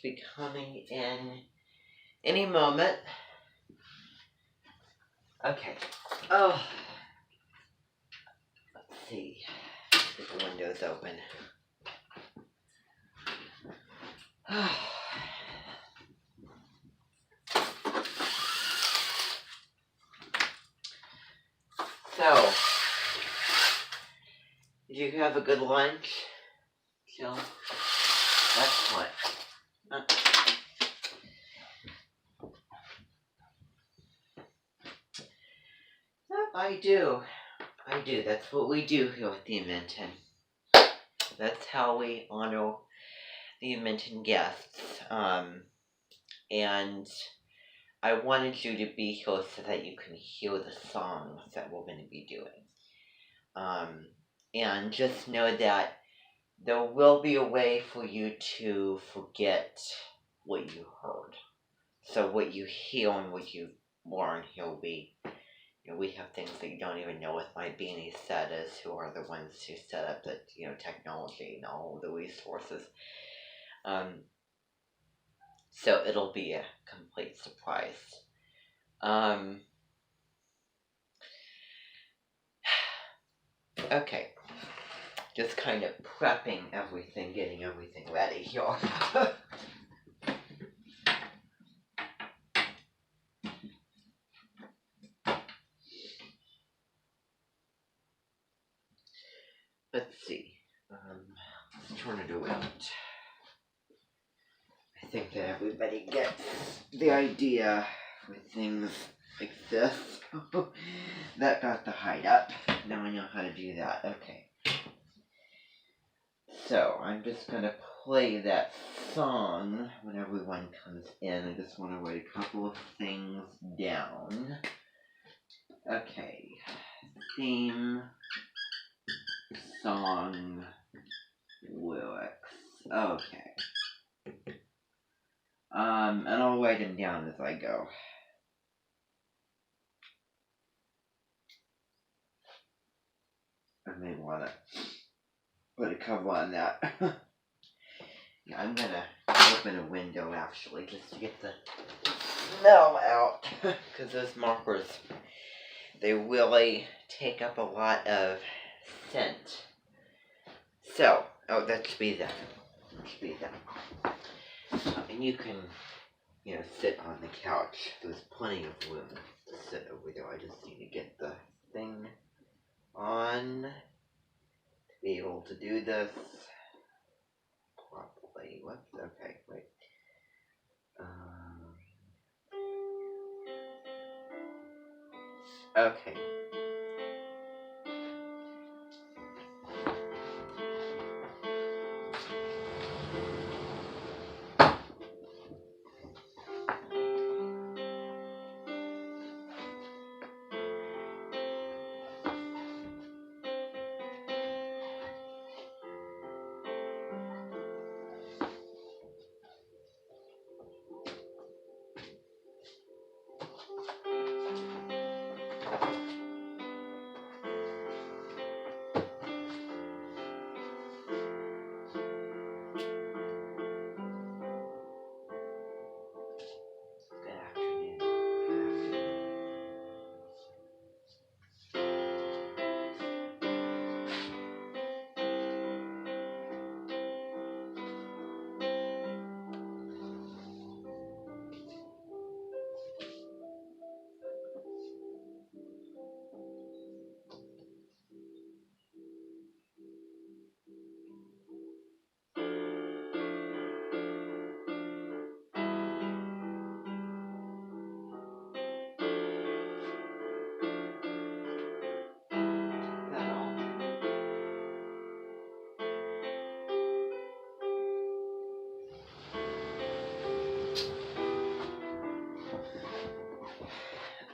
should be coming in any moment. Okay. Oh. Let's see. Get the windows open. So, did you have a good lunch, Jill? Excellent. I do. That's what we do here with the Minton. That's how we honor the Minton guests. And I wanted you to be here so that you can hear the songs that we're going to be doing. And just know that there will be a way for you to forget what you heard. So what you hear and what you learn here will be, we have things that you don't even know with my beanie setters, who are the ones who set up the, technology and all the resources. So it'll be a complete surprise. Okay. Just kind of prepping everything, getting everything ready here. Let's see. Let's turn it around. I think that everybody gets the idea with things like this. That got the height up. Now I know how to do that. Okay. So, I'm just going to play that song when everyone comes in. I just want to write a couple of things down. Okay. Theme, song, lyrics. Okay. And I'll write them down as I go. I may want to put a cover on that. Yeah, I'm gonna open a window actually just to get the smell out, because those markers, they really take up a lot of scent. So, that should be that. And you can, sit on the couch. There's plenty of room to sit over there. I just need to get the thing on to be able to do this properly. What? Okay, wait. Okay.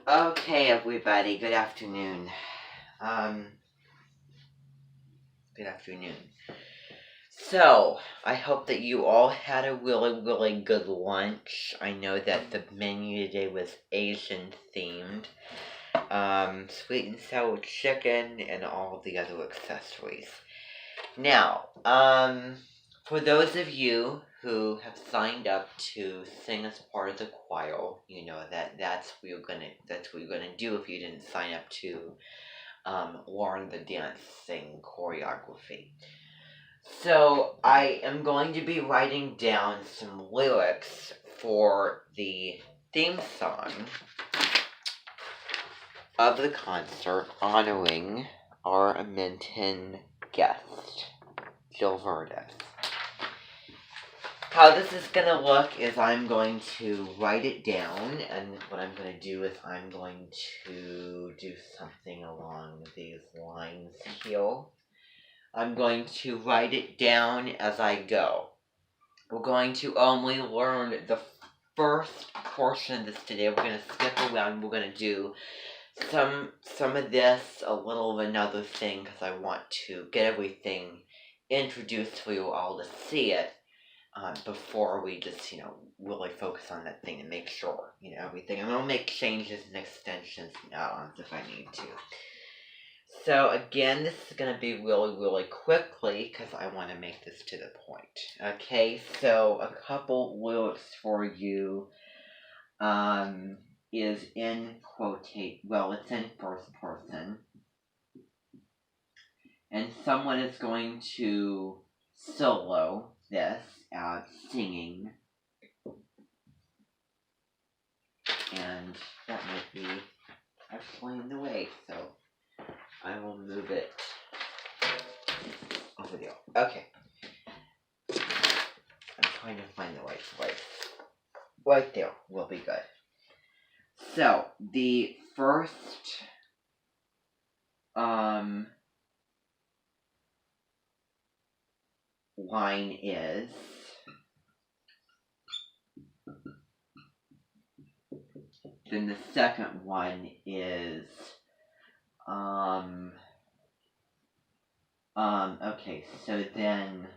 Okay, everybody, good afternoon. Good afternoon. So, I hope that you all had a really, really good lunch. I know that the menu today was Asian themed. Sweet and sour chicken and all of the other accessories. Now, for those of you who have signed up to sing as part of the choir. You know that's what you're gonna do if you didn't sign up to learn the dancing choreography. So I am going to be writing down some lyrics for the theme song of the concert honoring our Minton guest, Gilbertus. How this is going to look is I'm going to write it down, and what I'm going to do is I'm going to do something along these lines here. I'm going to write it down as I go. We're going to only learn the first portion of this today. We're going to skip around. We're going to do some of this, a little of another thing, because I want to get everything introduced for you all to see it before we just, really focus on that thing and make sure, everything. I'm going to make changes and extensions and add-ons if I need to. So again, this is going to be really, really quickly because I want to make this to the point. Okay, so a couple lyrics for you is in it's in first person. And someone is going to solo this singing. And that might be actually in the way, so I will move it over there. Okay. I'm trying to find the right place. Right there will be good. So, the first line is, then the second one is, okay, so then,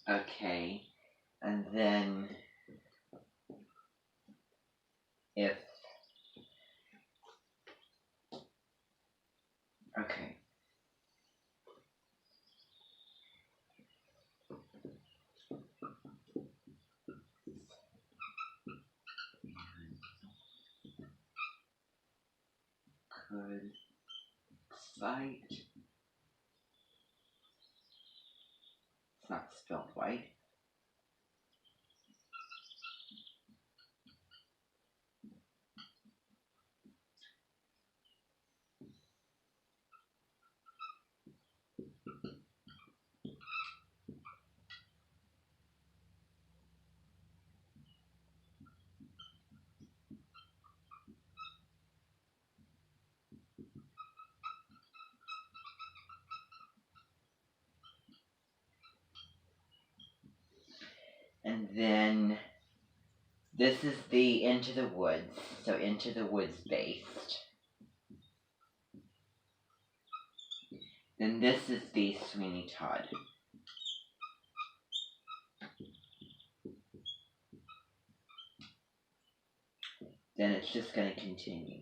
okay, and then if, okay, could fight, it's not spelled right. And then this is the Into the Woods, so Into the Woods based. Then this is the Sweeney Todd. Then it's just going to continue.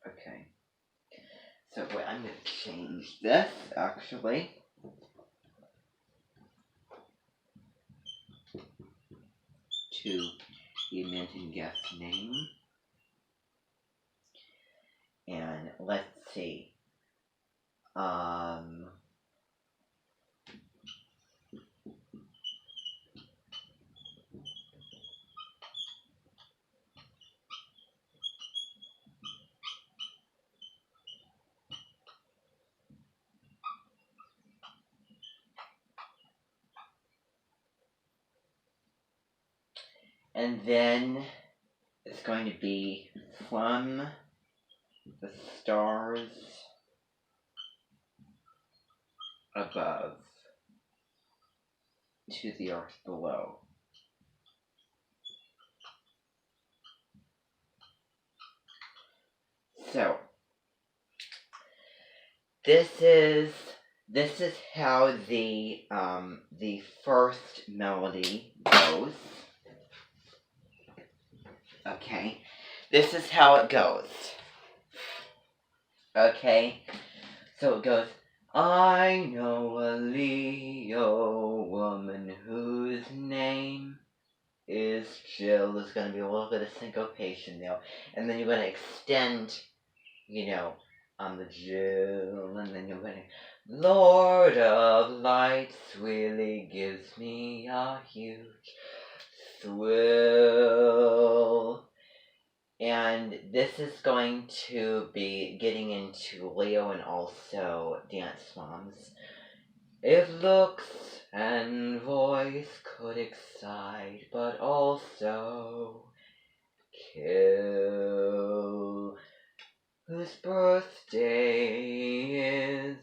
Okay. So wait, I'm going to change this, actually. To the Minton guest name. And let's see. And then it's going to be from the stars above to the earth below. So, this is how the first melody goes. Okay, this is how it goes. Okay, so it goes. I know a Leo woman whose name is Jill. There's going to be a little bit of syncopation there, and then you're going to extend, on the Jill, and then you're going to, Lord of Lights really gives me a huge thrill. And this is going to be getting into Leo and also Dance Moms. If looks and voice could excite, but also kill. Whose birthday is,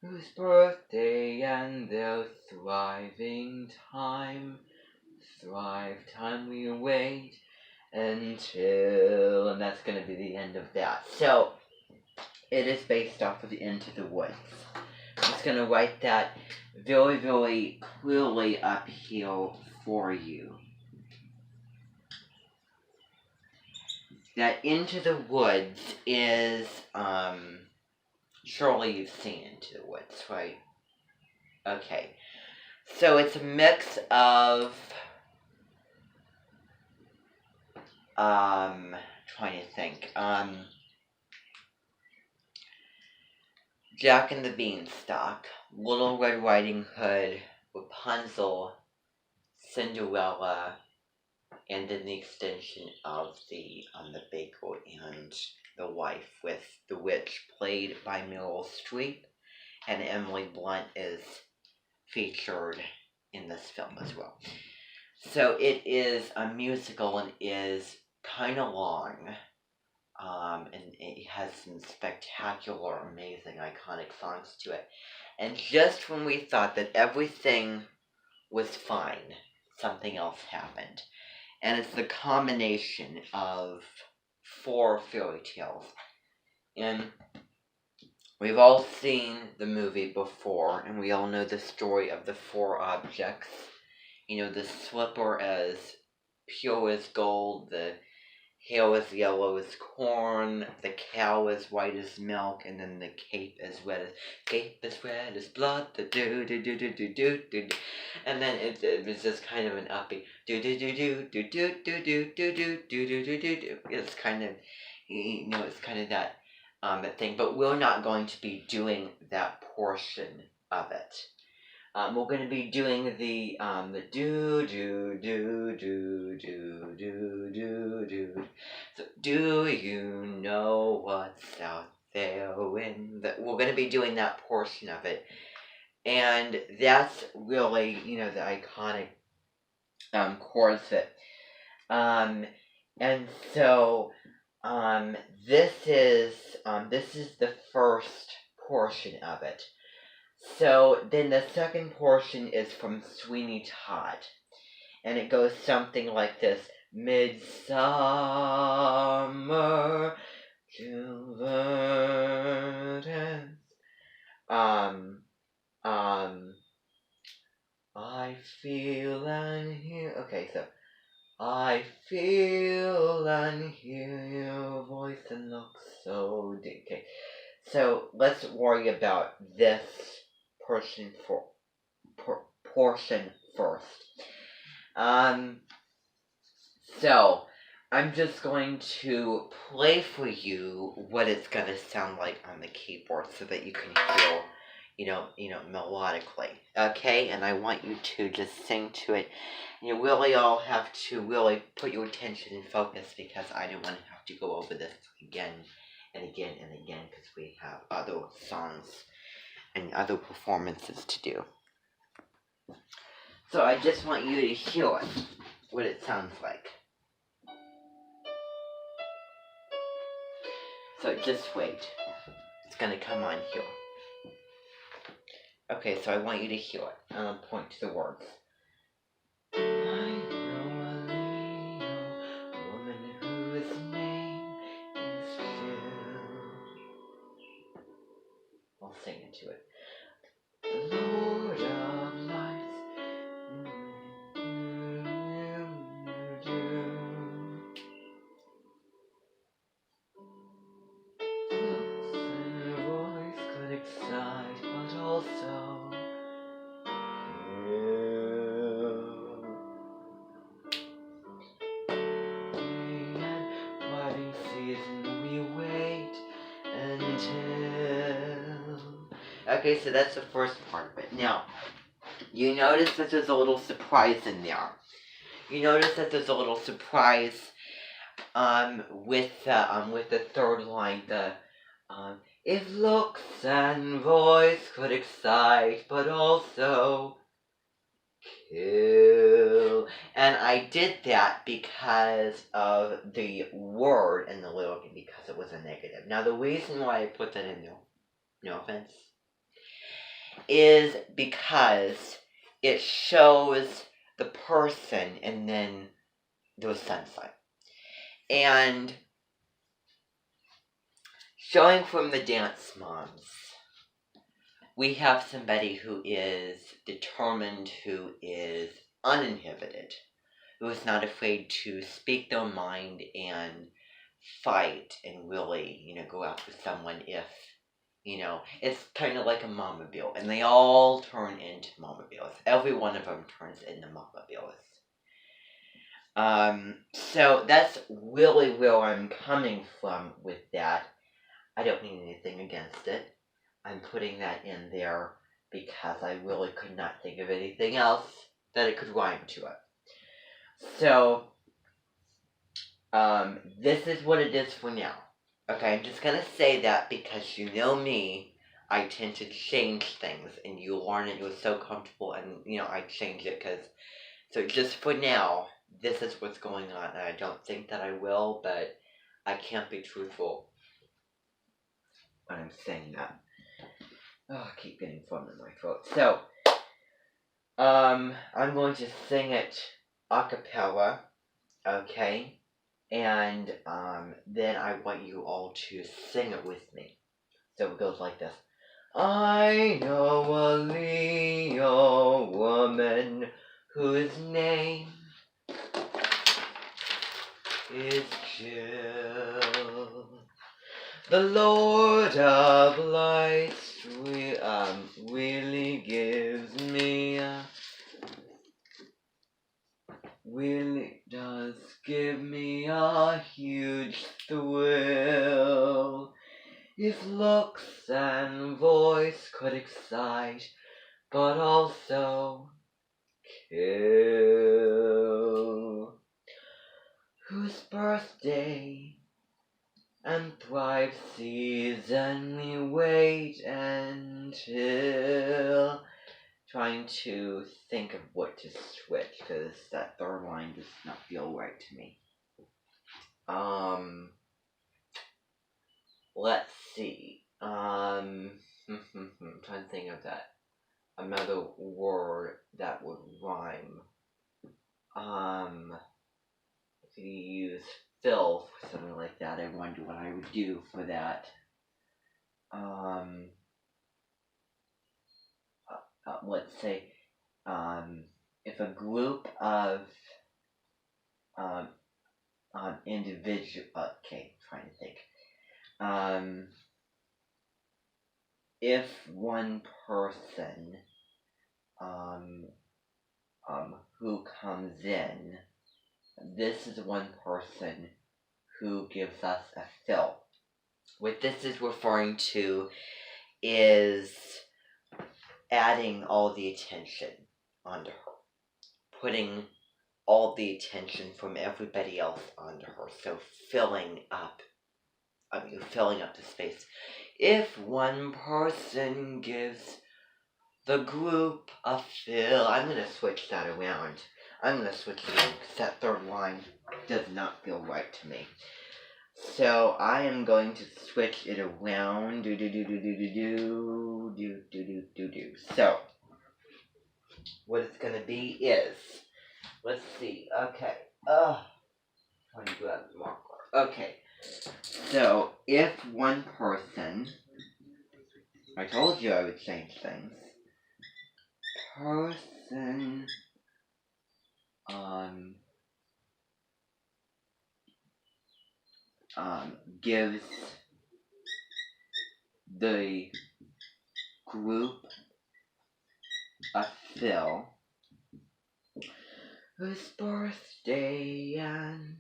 whose birthday and their thriving time we wait until, and that's going to be the end of that. So, it is based off of Into the Woods. I'm just going to write that very, very clearly up here for you. That Into the Woods is, surely you've seen Into the Woods, right? Okay. So it's a mix of, trying to think, Jack and the Beanstalk, Little Red Riding Hood, Rapunzel, Cinderella, and then the extension of the baker and the wife with the witch played by Meryl Streep, and Emily Blunt is featured in this film as well. So it is a musical and is kind of long, and it has some spectacular, amazing, iconic songs to it. And just when we thought that everything was fine, something else happened. And it's the combination of 4 fairy tales. And we've all seen the movie before, and we all know the story of the 4 objects. The slipper as pure as gold, the hair as yellow as corn, the cow as white as milk, and then the cape as red as blood, the do do do do do do do, and then it was just kind of an uppy do do do do do do do do do do do do do do. It's kind of, it's kind of that thing, but we're not going to be doing that portion of it. We're going to be doing the do do do do do do do do. So, do you know what's out there in the? We're going to be doing that portion of it, and that's really the iconic chorus that, and so this is the first portion of it. So then the second portion is from Sweeney Todd, and it goes something like this: Midsummer, Gilbert, I feel and hear. Okay, so I feel and hear your voice and look so deep. Okay, so let's worry about this portion first. So I'm just going to play for you what it's gonna sound like on the keyboard so that you can hear, melodically. Okay, and I want you to just sing to it. You really all have to really put your attention and focus because I don't want to have to go over this again and again because we have other songs and other performances to do. So I just want you to hear it, what it sounds like. So just wait. It's gonna come on here. Okay, so I want you to hear it. I'm gonna point to the words. I know a Leo, woman whose name is Jill. I'll sing into it. The Lord of lights. Looks and her voice could excite, but also kill. And whiting season we wait until. Okay, so that's the first part of it. Now, you notice that there's a little surprise in there. You notice that there's a little surprise with the third line, if looks and voice could excite, but also kill. And I did that because of the word in the lyric, because it was a negative. Now, the reason why I put that in there, no offense, is because it shows the person and then the sunset. And showing from the Dance Moms, we have somebody who is determined, who is uninhibited, who is not afraid to speak their mind and fight and really, go after someone if, it's kind of like a mama bear, and they all turn into mama bears. Every one of them turns into mama bears. So that's really where I'm coming from with that. I don't mean anything against it. I'm putting that in there because I really could not think of anything else that it could rhyme to it. So, this is what it is for now. Okay, I'm just gonna say that because you know me, I tend to change things, and you learn it, you're so comfortable, and, I change it, so just for now, this is what's going on, and I don't think that I will, but I can't be truthful when I'm saying that. Oh, I keep getting phlegm in my throat. So, I'm going to sing it a cappella, okay? And, then I want you all to sing it with me. So it goes like this. I know a Leo woman whose name is Jill. The Lord of Lights really gives me really does give me a huge thrill. If looks and voice could excite, but also kill. Whose birthday and thrive season we wait until. Trying to think of what to switch, because that third line does not feel right to me. Let's see. I'm trying to think of that. Another word that would rhyme. If you use fill for something like that, I wonder what I would do for that. Let's say, if a group of individual. Okay, trying to think. If one person who comes in, this is one person who gives us a fill. What this is referring to is adding all the attention onto her, putting all the attention from everybody else onto her, so filling up filling up the space. If one person gives the group a fill. I'm going to switch that around. I'm going to switch it around because that third line does not feel right to me. So I am going to switch it around. So what it's going to be is, let's see. Okay. Let me grab the marker. Okay. So if one person, I told you I would change things. Person gives the group a fill, whose birthday and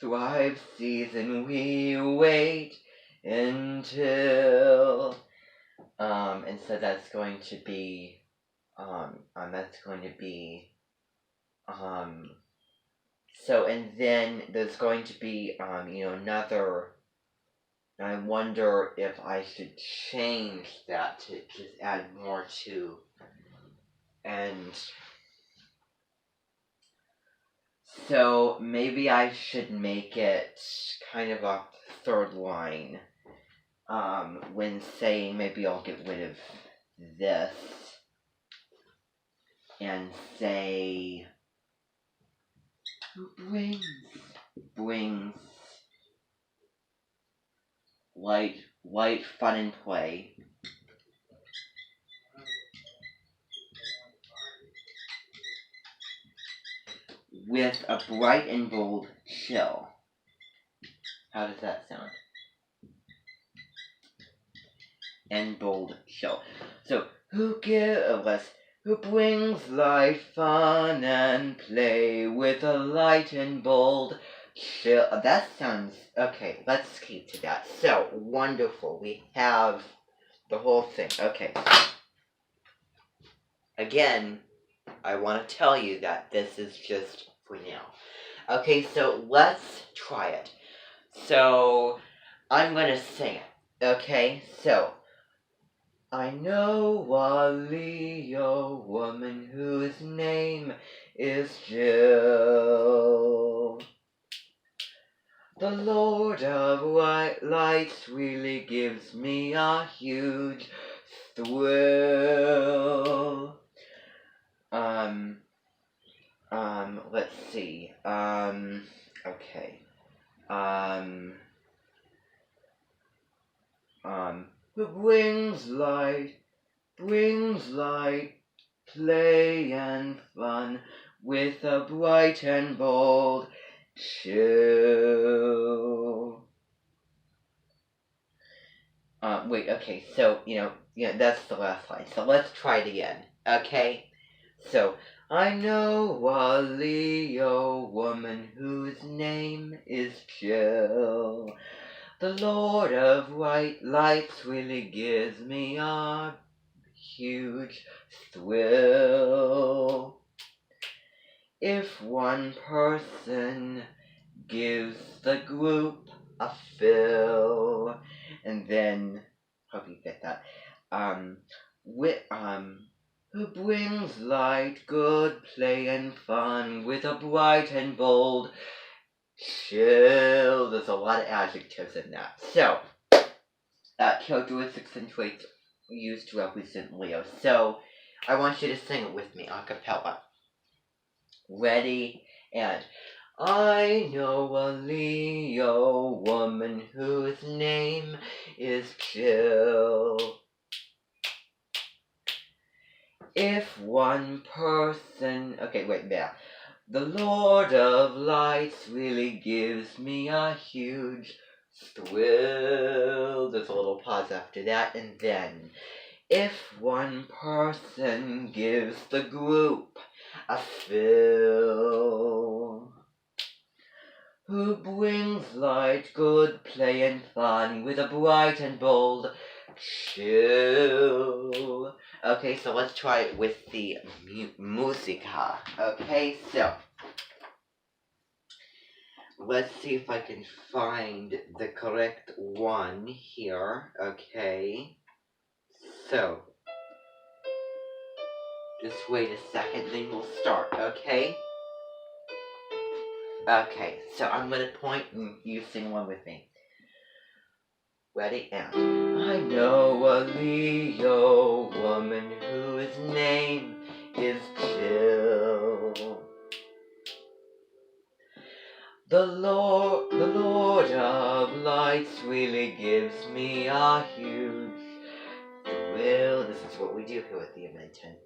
thrive season we wait until, and so that's going to be, so, and then there's going to be, another, I wonder if I should change that to just add more to, and so maybe I should make it kind of a third line, when saying, maybe I'll get rid of this, and say, who brings light, fun, and play with a bright and bold chill. How does that sound? And bold chill. So, who brings light, fun, and play with a light and bold chill. That sounds, okay, let's keep to that. So, wonderful. We have the whole thing. Okay. Again, I want to tell you that this is just for now. Okay, so let's try it. So, I'm going to sing it. Okay, so, I know a Leo woman whose name is Jill. The Lord of Lights really gives me a huge thrill. Let's see. Okay. Who brings light, play and fun with a bright and bold chill. Wait, okay, so, that's the last line. So let's try it again, okay? So, I know a Leo woman whose name is Jill. The Lord of White Lights really gives me a huge thrill. If one person gives the group a fill, and then, hope you get that, who brings light, good play and fun with a bright and bold chill. There's a lot of adjectives in that. So, characteristics and traits used to represent Leo. So, I want you to sing it with me a cappella. Ready? And I know a Leo woman whose name is Jill. If one person... Okay, wait, there. The Lord of Lights really gives me a huge thrill. There's a little pause after that, and then... If one person gives the group a fill, who brings light, good play and fun with a bright and bold chill. Okay, so let's try it with the musica. Okay, so let's see if I can find the correct one here. Okay. So, just wait a second, then we'll start, okay? Okay, so I'm gonna point and you sing one with me. Ready, and I know a Leo woman whose name is Jill. The Lord of Lights really gives me a huge thrill. This is what we do here at the Edmonton.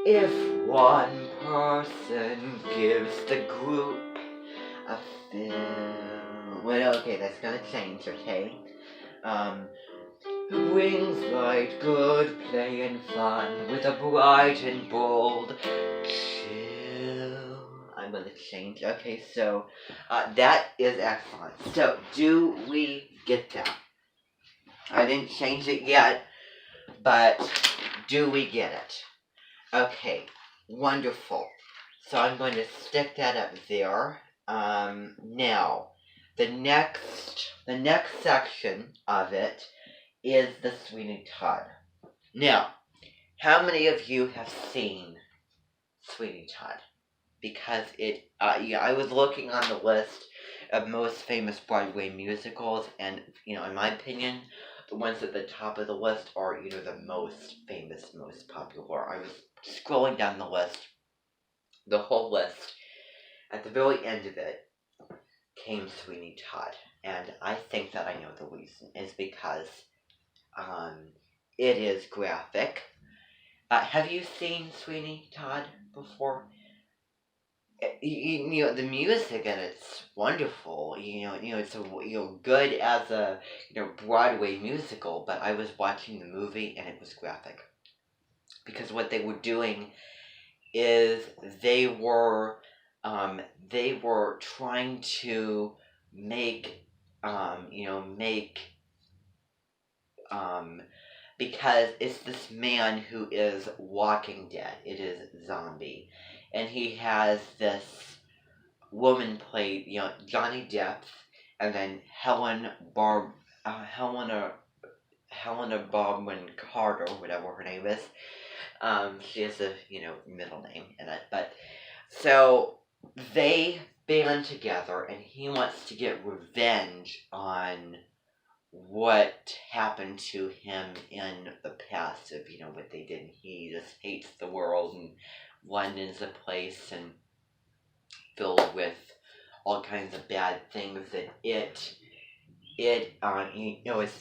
If one person gives the group a fill. Well, okay, that's gonna change, okay? Who brings light, good play and fun with a bright and bold chill. I'm gonna change. Okay, so that is excellent. So, do we get that? I didn't change it yet, but do we get it? Okay, wonderful. So I'm going to stick that up there. Now, the next section of it is the Sweeney Todd. Now, how many of you have seen Sweeney Todd? Because I was looking on the list of most famous Broadway musicals, and in my opinion, the ones at the top of the list are the most famous, most popular. I was scrolling down the list, the whole list. At the very end of it came Sweeney Todd, and I think that I know the reason is because it is graphic. Have you seen Sweeney Todd before? The music and it's wonderful. It's good as a Broadway musical. But I was watching the movie and it was graphic because what they were doing is they were trying to make because it's this man who is Walking Dead. It is zombie. And he has this woman played, Johnny Depp, and then Helena Bonham Carter, whatever her name is. She has a, middle name in it. But, so, they band together, and he wants to get revenge on what happened to him in the past of what they did. He just hates the world, and London's a place and filled with all kinds of bad things that it's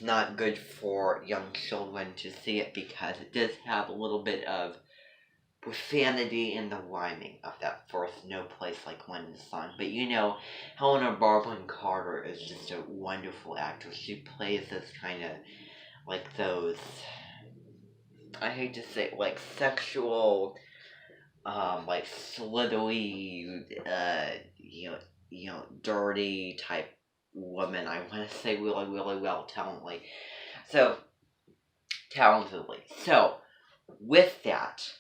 not good for young children to see it because it does have a little bit of profanity in the rhyming of that first No Place Like London song. But Helena Bonham Carter is just a wonderful actress. She plays this kind of like those, I hate to say, like sexual, like slithery, dirty type woman. I want to say really, really well, talentedly. So, with that,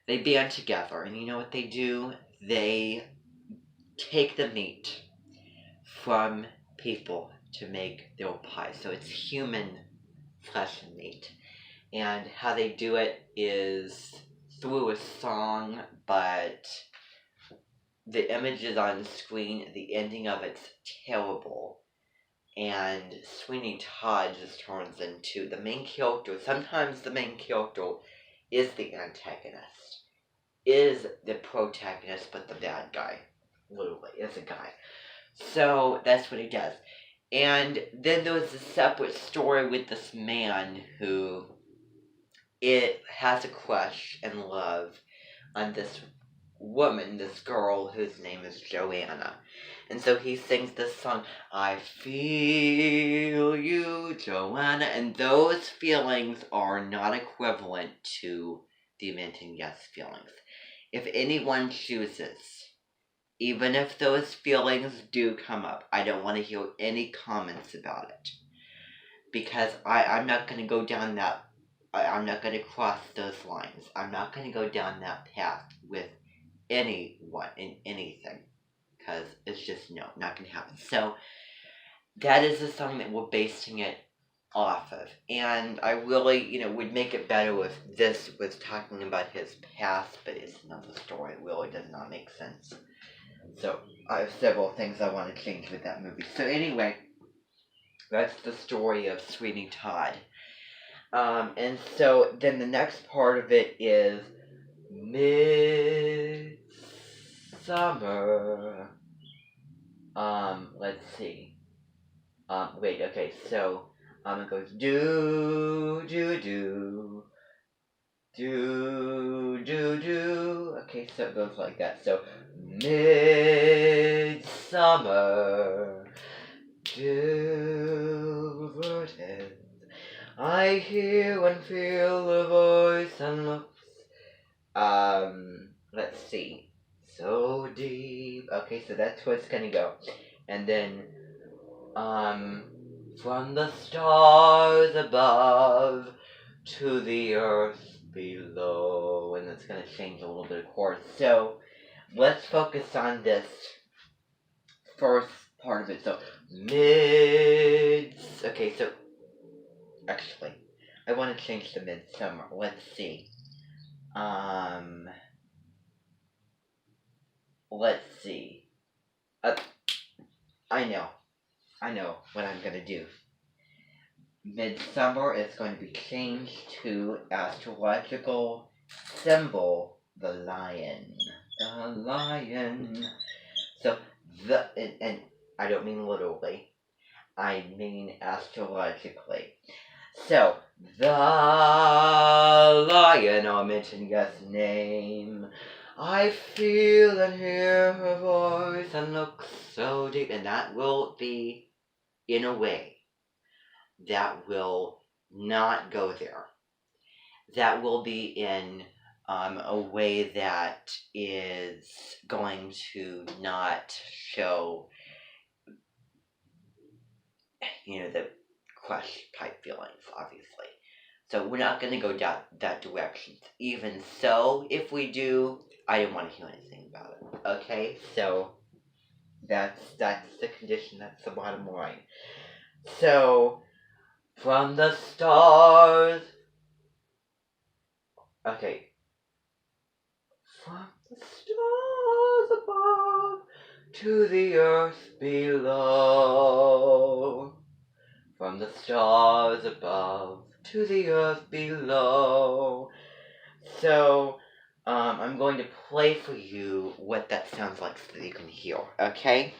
they band together, and you know what they do? They take the meat from people to make their pie. So it's human flesh and meat. And how they do it is through a song, but the images on screen, the ending of it's terrible. And Sweeney Todd just turns into the main character. Sometimes the main character is the antagonist, is the protagonist, but the bad guy, literally, is a guy. So that's what he does. And then there was a separate story with this man who has a crush and love on this woman, this girl whose name is Joanna. And so he sings this song, I feel you, Joanna. And those feelings are not equivalent to the American Yes feelings. If anyone chooses, even if those feelings do come up, I don't want to hear any comments about it. Because I'm not going to go down that, I'm not going to cross those lines. I'm not going to go down that path with anyone in anything. because it's just, no, not going to happen. So, that is the song that we're basing it off of. And I really, would make it better if this was talking about his past, but it's another story. It really does not make sense. So, I have several things I want to change with that movie. So, anyway, that's the story of Sweeney Todd. And so then the next part of it is Midsummer. Let's see. Wait, okay, so, it goes do, do, do, do, do, do. Okay, so it goes like that. So, Midsummer, diverted. I hear and feel a voice and looks. Let's see. So deep. Okay, so that's where it's gonna go. And then, from the stars above to the earth below. And it's gonna change a little bit of chords. So, let's focus on this first part of it. So, okay, so, actually, I want to change to Midsummer. Let's see. Let's see. I know what I'm gonna do. Midsummer is going to be changed to astrological symbol, the lion. The lion. So, and I don't mean literally. I mean astrologically. So, the lion, I'll mention God's name. I feel and hear her voice and look so deep. And that will be, in a way, that will not go there. That will be in a way that is going to not show, the crush type feelings, obviously. So we're not going to go that direction. Even so, if we do, I don't want to hear anything about it. Okay, so that's the condition. That's the bottom line. So, from the stars. Okay. From the stars above to the earth below. From the stars above to the earth below. So, I'm going to play for you what that sounds like so that you can hear, okay?